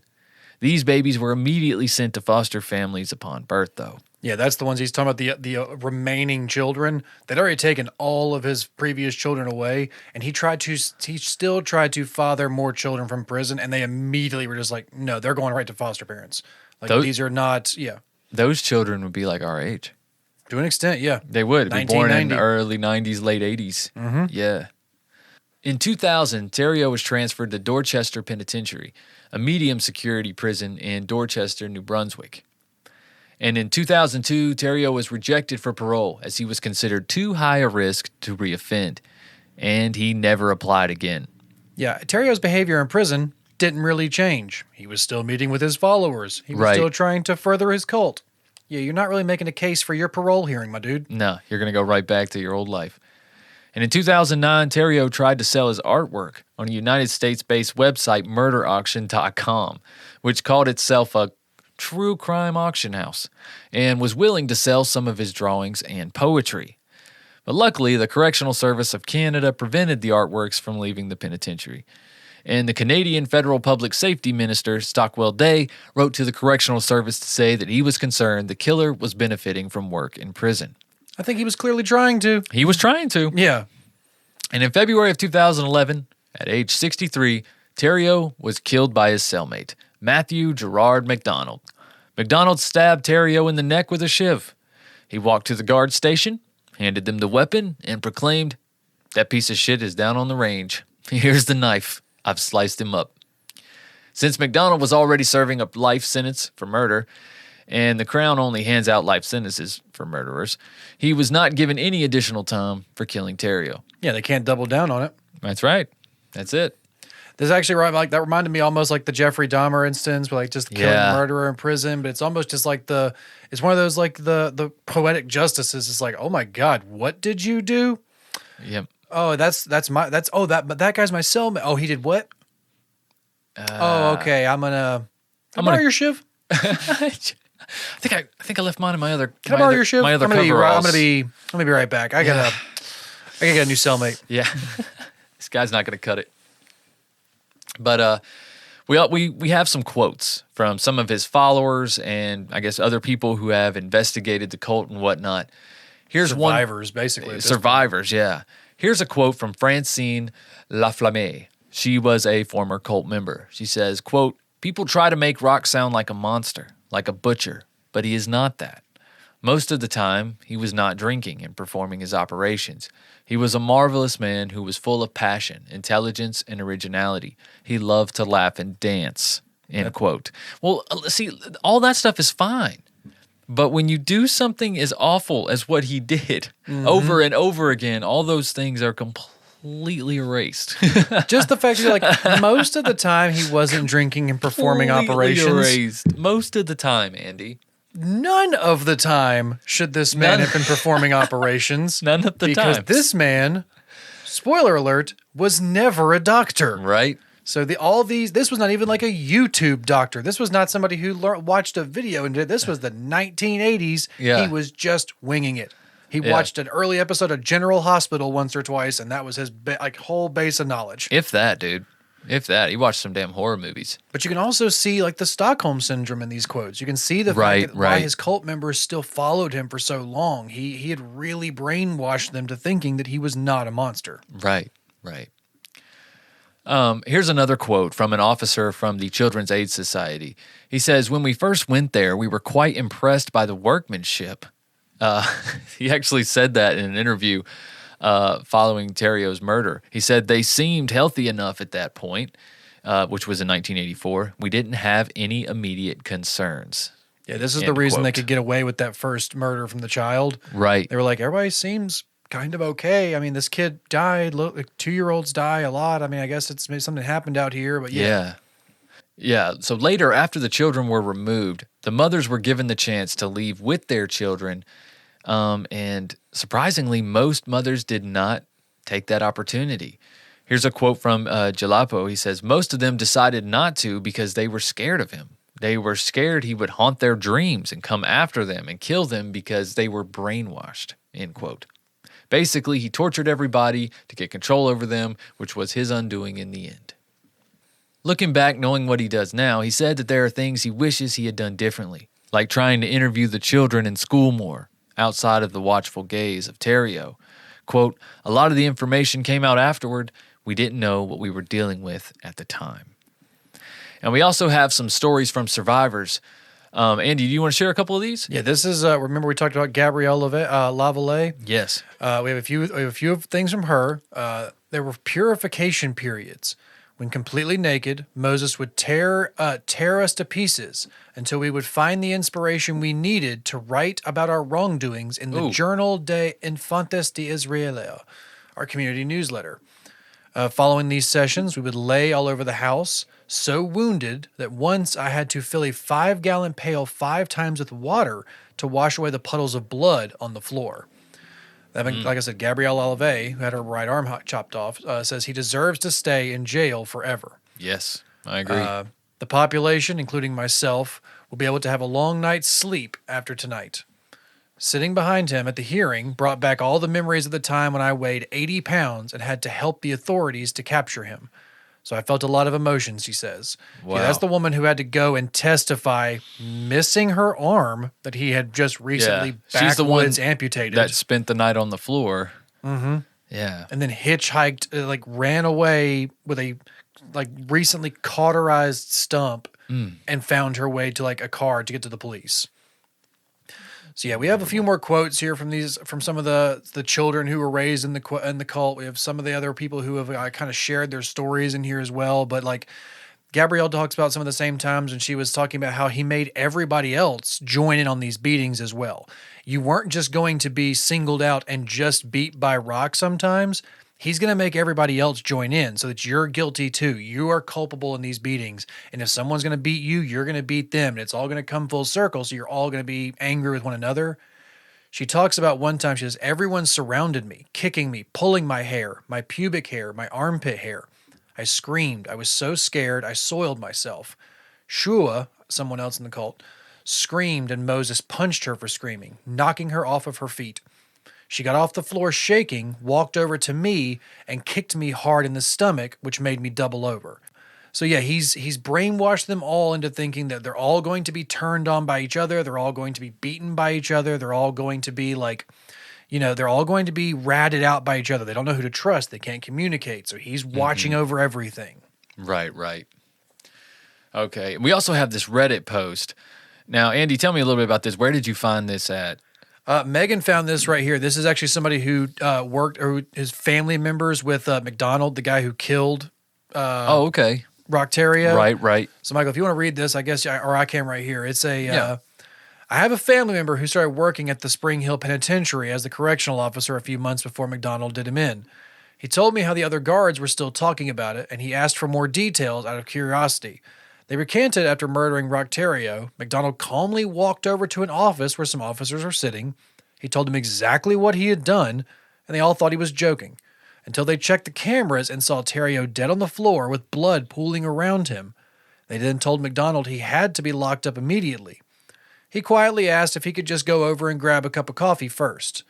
These babies were immediately sent to foster families upon birth, though. Yeah, that's the ones he's talking about, the remaining children. They'd already taken all of his previous children away, and he still tried to father more children from prison, and they immediately were just like, no, they're going right to foster parents. Like, these are not, Those children would be like our age. To an extent, yeah. They would be born in 1990. the early 90s, late 80s. Mm-hmm. Yeah. In 2000, Teareo was transferred to Dorchester Penitentiary, a medium security prison in Dorchester, New Brunswick. And in 2002, Teareo was rejected for parole as he was considered too high a risk to reoffend, and he never applied again. Yeah, Teareo's behavior in prison didn't really change. He was still meeting with his followers. He was Right. still trying to further his cult. Yeah, you're not really making a case for your parole hearing, my dude. No, you're going to go right back to your old life. And in 2009, Teareo tried to sell his artwork on a United States-based website, murderauction.com, which called itself a true crime auction house, and was willing to sell some of his drawings and poetry. But luckily, the Correctional Service of Canada prevented the artworks from leaving the penitentiary. And the Canadian Federal Public Safety Minister, Stockwell Day, wrote to the Correctional Service to say that he was concerned the killer was benefiting from work in prison. I think he was clearly trying to. He was trying to. Yeah. And in February of 2011, at age 63, Teareo was killed by his cellmate, Matthew Gerard MacDonald. MacDonald stabbed Teareo in the neck with a shiv. He walked to the guard station, handed them the weapon, and proclaimed, "That piece of shit is down on the range. Here's the knife. I've sliced him up." Since MacDonald was already serving a life sentence for murder, and the Crown only hands out life sentences for murderers, he was not given any additional time for killing Teareo. Yeah, they can't double down on it. That's right. That's it. This actually that reminded me almost like the Jeffrey Dahmer instance, where like just killing a murderer in prison, but it's almost just like it's one of those like the poetic justices. It's like, oh my God, what did you do? Yep. Oh, but that guy's my cellmate. Oh, he did what? Okay. I'm gonna borrow your shiv. I think I left mine in my other. Can I borrow your shiv? My other I'm gonna coveralls. be right back. I gotta get a new cellmate. Yeah, this guy's not gonna cut it. But we have some quotes from some of his followers and I guess other people who have investigated the cult and whatnot. Here's Survivors, basically. at this Survivors, yeah. Here's a quote from Francine Laflamme. She was a former cult member. She says, quote, "People try to make Roch sound like a monster, like a butcher, but he is not that. Most of the time, he was not drinking and performing his operations. He was a marvelous man who was full of passion, intelligence, and originality. He loved to laugh and dance," end quote. Well, see, all that stuff is fine. But when you do something as awful as what he did over and over again, all those things are completely erased. Just the fact that like most of the time he wasn't drinking and performing operations. Erased. Most of the time, Andy. None of the time should this man have been performing operations. None of the because times. this man, spoiler alert, was never a doctor. Right? So this was not even like a YouTube doctor. This was not somebody who watched a video and did. This was the 1980s. Yeah. He was just winging it. He watched an early episode of General Hospital once or twice, and that was his whole base of knowledge. If that, dude. If that. He watched some damn horror movies. But you can also see like the Stockholm Syndrome in these quotes. You can see the Right, fact that right. why his cult members still followed him for so long. He had really brainwashed them to thinking that he was not a monster. Right, right. Here's another quote from an officer from the Children's Aid Society. He says, "When we first went there, we were quite impressed by the workmanship." He actually said that in an interview following Teareo's murder. He said, "They seemed healthy enough at that point," which was in 1984. "We didn't have any immediate concerns." Yeah, this is the End reason they quote. could get away with that first murder from the child. Right. They were like, everybody seems kind of okay. I mean, this kid died. Look, 2-year-olds die a lot. I mean, I guess it's maybe something happened out here, but yeah. Yeah, so later, after the children were removed, the mothers were given the chance to leave with their children. And surprisingly, most mothers did not take that opportunity. Here's a quote from Jalapo. He says, most of them decided not to because they were scared of him. They were scared he would haunt their dreams and come after them and kill them because they were brainwashed, end quote. Basically, he tortured everybody to get control over them, which was his undoing in the end. Looking back, knowing what he does now, he said that there are things he wishes he had done differently, like trying to interview the children in school more, outside of the watchful gaze of Teareo. Quote, a lot of the information came out afterward. We didn't know what we were dealing with at the time. And we also have some stories from survivors. Andy, do you want to share a couple of these? Yeah, this is, remember we talked about Gabrielle Lavallee? Yes. We have a few things from her. There were purification periods. When completely naked, Moses would tear us to pieces until we would find the inspiration we needed to write about our wrongdoings in the Journal de Infantes de Israel, our community newsletter. Following these sessions, we would lay all over the house, so wounded that once I had to fill a 5-gallon pail 5 times with water to wash away the puddles of blood on the floor. Like I said, Gabrielle Lavallee, who had her right arm chopped off, says he deserves to stay in jail forever. Yes, I agree. The population, including myself, will be able to have a long night's sleep after tonight. Sitting behind him at the hearing brought back all the memories of the time when I weighed 80 pounds and had to help the authorities to capture him. So I felt a lot of emotions, she says. Wow. Yeah, that's the woman who had to go and testify missing her arm that he had just recently She's the one amputated. that spent the night on the floor. Mm-hmm. Yeah. And then hitchhiked, ran away with a recently cauterized stump and found her way to a car to get to the police. So yeah, we have a few more quotes here from some of the children who were raised in the cult. We have some of the other people who have kind of shared their stories in here as well. But Gabrielle talks about some of the same times, and she was talking about how he made everybody else join in on these beatings as well. You weren't just going to be singled out and just beat by Roch sometimes. He's going to make everybody else join in so that you're guilty too. You are culpable in these beatings. And if someone's going to beat you, you're going to beat them. And it's all going to come full circle. So you're all going to be angry with one another. She talks about one time, she says, everyone surrounded me, kicking me, pulling my hair, my pubic hair, my armpit hair. I screamed. I was so scared. I soiled myself. Shua, someone else in the cult, screamed and Moses punched her for screaming, knocking her off of her feet. She got off the floor shaking, walked over to me, and kicked me hard in the stomach, which made me double over. So yeah, he's brainwashed them all into thinking that they're all going to be turned on by each other. They're all going to be beaten by each other. They're all going to be they're all going to be ratted out by each other. They don't know who to trust. They can't communicate. So he's watching over everything. Right. Okay. We also have this Reddit post. Now, Andy, tell me a little bit about this. Where did you find this at? Megan found this right here. This is actually somebody who worked, or his family members with McDonald, the guy who killed okay. Roch Theriault. Right. So, Michael, if you want to read this, I guess, or I can right here. It's I have a family member who started working at the Spring Hill Penitentiary as the correctional officer a few months before McDonald did him in. He told me how the other guards were still talking about it, and he asked for more details out of curiosity. They recanted after murdering Roch Theriault. McDonald calmly walked over to an office where some officers were sitting. He told them exactly what he had done, and they all thought he was joking, until they checked the cameras and saw Teareo dead on the floor with blood pooling around him. They then told McDonald he had to be locked up immediately. He quietly asked if he could just go over and grab a cup of coffee first.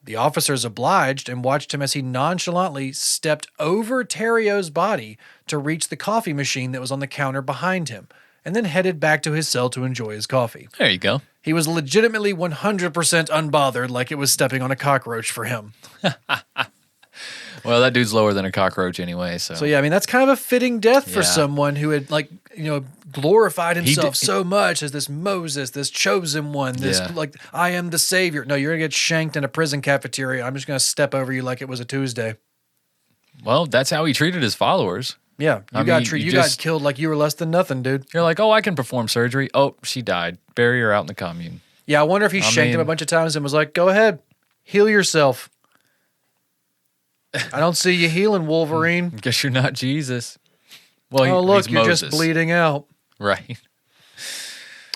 The officers obliged and watched him as he nonchalantly stepped over Teareo's body to reach the coffee machine that was on the counter behind him, and then headed back to his cell to enjoy his coffee. There you go. He was legitimately 100% unbothered, like it was stepping on a cockroach for him. Well, that dude's lower than a cockroach anyway, so. So yeah, I mean, that's kind of a fitting death for someone who had glorified himself so much as this Moses, this chosen one, this I am the savior. No, you're going to get shanked in a prison cafeteria. I'm just going to step over you like it was a Tuesday. Well, that's how he treated his followers. Yeah, you got killed like you were less than nothing, dude. You're like, oh, I can perform surgery. Oh, she died. Bury her out in the commune. Yeah, I wonder if he shanked him a bunch of times and was like, go ahead, heal yourself. I don't see you healing, Wolverine. Guess you're not Jesus. Well, Oh, look, he's you're Moses. just bleeding out. Right.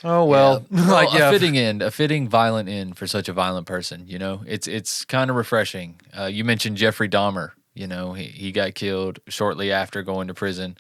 Oh, well. A fitting end, a fitting violent end for such a violent person. You know, it's kind of refreshing. You mentioned Jeffrey Dahmer. You know, he got killed shortly after going to prison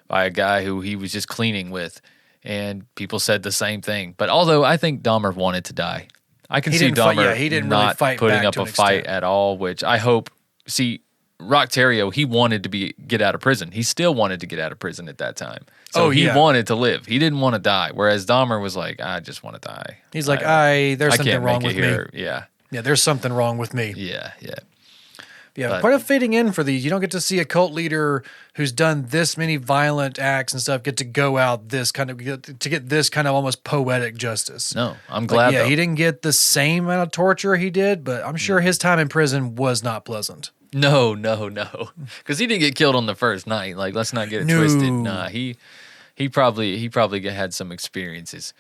by a guy who he was just cleaning with, and people said the same thing. But although I think Dahmer wanted to die, I can He see didn't fight- Dahmer yeah, he didn't really not fight putting back up to a an fight extent. at all. Which I hope. See, Roch Theriault, he wanted to get out of prison. He still wanted to get out of prison at that time. So he wanted to live. He didn't want to die. Whereas Dahmer was like, I just want to die. He's like, there's I something can't wrong make with it me. here. Yeah. Yeah, there's something wrong with me. Yeah. Yeah, But- quite a fitting end for these. You don't get to see a cult leader who's done this many violent acts and stuff get to go out this kind of to get this kind of almost poetic justice. No, I'm glad. Yeah, though. he didn't get the same amount of torture he did, but I'm sure his time in prison was not pleasant. No, because he didn't get killed on the first night. Like, let's not get it No. twisted. Nah, he probably had some experiences.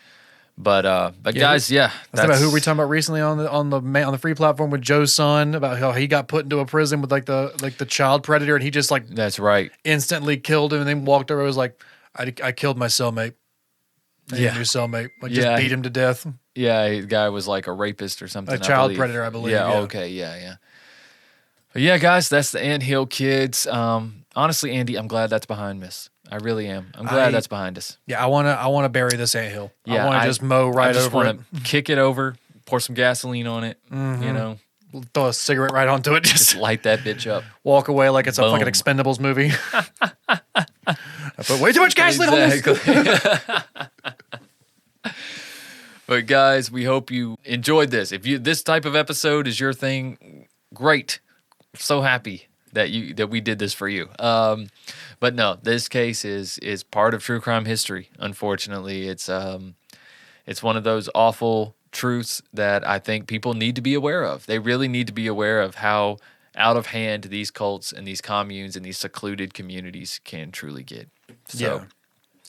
But guys, yeah, That's about who we talking about recently on the free platform with Joe's son about how he got put into a prison with like the child predator and he just like That's right. instantly killed him and then walked over. It was like I killed my cellmate. I need a new cellmate. I just Yeah, beat him to death. Yeah, the guy was like a rapist or something. A child predator, I believe, Yeah. yeah. Okay. Yeah. But yeah, guys, that's the Anthill Kids. Honestly, Andy, I'm glad that's behind us. I really am. I'm glad that's behind us. Yeah, I wanna bury this anthill. Yeah, I wanna just mow right I just over it. want to kick it over, pour some gasoline on it. You know, Throw a cigarette right onto it. just Just light that bitch up. walk away like it's a fucking Boom. Expendables movie. I put way too much gasoline on this. But guys, we hope you enjoyed this. If this type of episode is your thing, great. So happy that we did this for you. But no, this case is part of true crime history. Unfortunately, it's one of those awful truths that I think people need to be aware of. They really need to be aware of how out of hand these cults and these communes and these secluded communities can truly get. So, Yeah.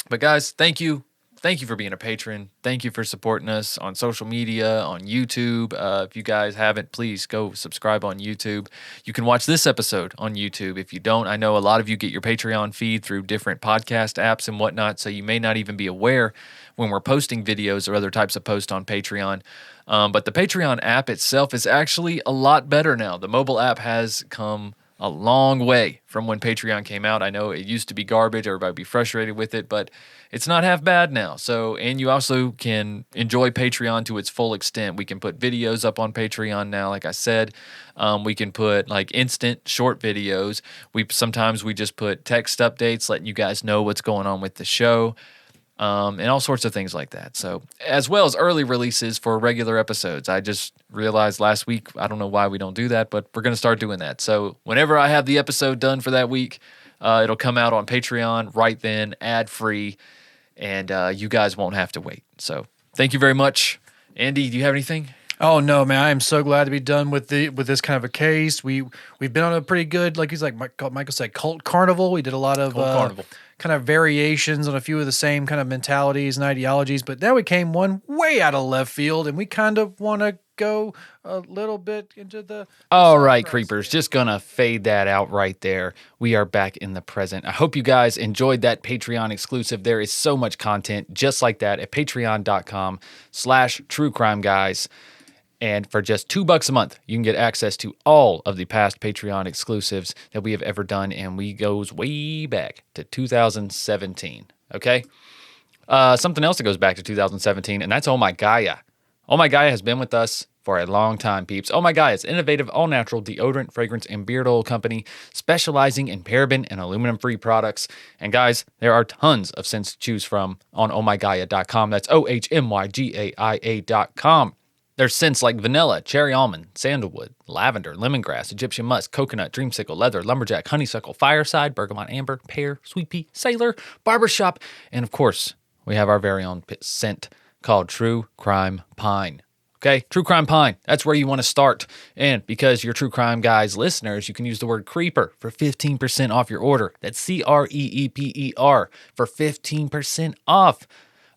But guys, thank you. Thank you for being a patron. Thank you for supporting us on social media, on YouTube. If you guys haven't, please go subscribe on YouTube. You can watch this episode on YouTube. If you don't, I know a lot of you get your Patreon feed through different podcast apps and whatnot, so you may not even be aware when we're posting videos or other types of posts on Patreon. But the Patreon app itself is actually a lot better now. The mobile app has come a long way from when Patreon came out. I know it used to be garbage. Everybody would be frustrated with it, but it's not half bad now. So, and you also can enjoy Patreon to its full extent. We can put videos up on Patreon now, like I said. We can put like instant short videos. Sometimes we just put text updates, letting you guys know what's going on with the show. And all sorts of things like that. So, as well as early releases for regular episodes. I just realized last week, I don't know why we don't do that, but we're going to start doing that. So, whenever I have the episode done for that week, it'll come out on Patreon right then, ad-free, and you guys won't have to wait. So, thank you very much. Andy, do you have anything? Oh no, man! I am so glad to be done with this kind of a case. We've been on a pretty good, like Michael said, cult carnival. We did a lot of Carnival. kind of variations on a few of the same kind of mentalities and ideologies, but now we came one way out of left field, and we kind of want to go a little bit into the. All right, creepers, just gonna fade that out right there. We are back in the present. I hope you guys enjoyed that Patreon exclusive. There is so much content just like that at patreon.com/truecrimeguys. And for just $2 a month, you can get access to all of the past Patreon exclusives that we have ever done, and we goes way back to 2017. Okay, something else that goes back to 2017, and that's Oh My Gaia. Oh My Gaia has been with us for a long time, peeps. Oh My Gaia is innovative, all-natural deodorant, fragrance, and beard oil company specializing in paraben and aluminum-free products. And guys, there are tons of scents to choose from on ohmygaia.com. That's ohmygaia.com. There's scents like vanilla, cherry almond, sandalwood, lavender, lemongrass, Egyptian musk, coconut, dreamsicle, leather, lumberjack, honeysuckle, fireside, bergamot, amber, pear, sweet pea, sailor, barbershop, and of course, we have our very own scent called True Crime Pine. Okay, True Crime Pine, that's where you want to start. And because you're True Crime Guys listeners, you can use the word creeper for 15% off your order. That's CREEPER for 15% off.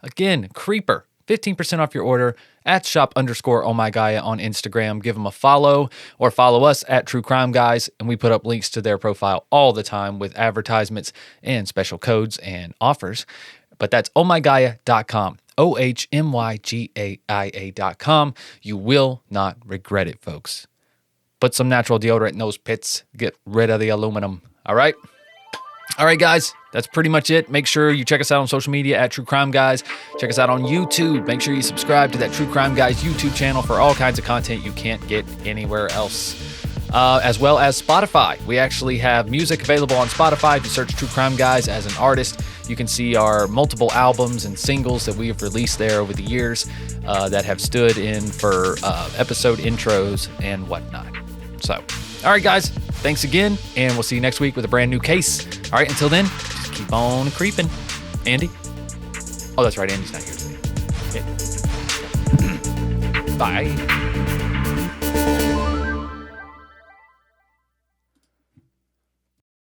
Again, creeper 15% off your order at shop_ohmygaia on Instagram. Give them a follow or follow us at True Crime Guys, and we put up links to their profile all the time with advertisements and special codes and offers. But that's ohmygaia.com, ohmygaia.com. You will not regret it, folks. Put some natural deodorant in those pits. Get rid of the aluminum. All right? All right, guys, that's pretty much it. Make sure you check us out on social media at True Crime Guys. Check us out on YouTube. Make sure you subscribe to that True Crime Guys YouTube channel for all kinds of content you can't get anywhere else. As well as Spotify. We actually have music available on Spotify. If you search True Crime Guys as an artist, you can see our multiple albums and singles that we have released there over the years that have stood in for episode intros and whatnot. So, all right, guys, thanks again, and we'll see you next week with a brand new case. All right, until then, just keep on creeping. Andy? Oh, that's right, Andy's not here today. Okay. Bye.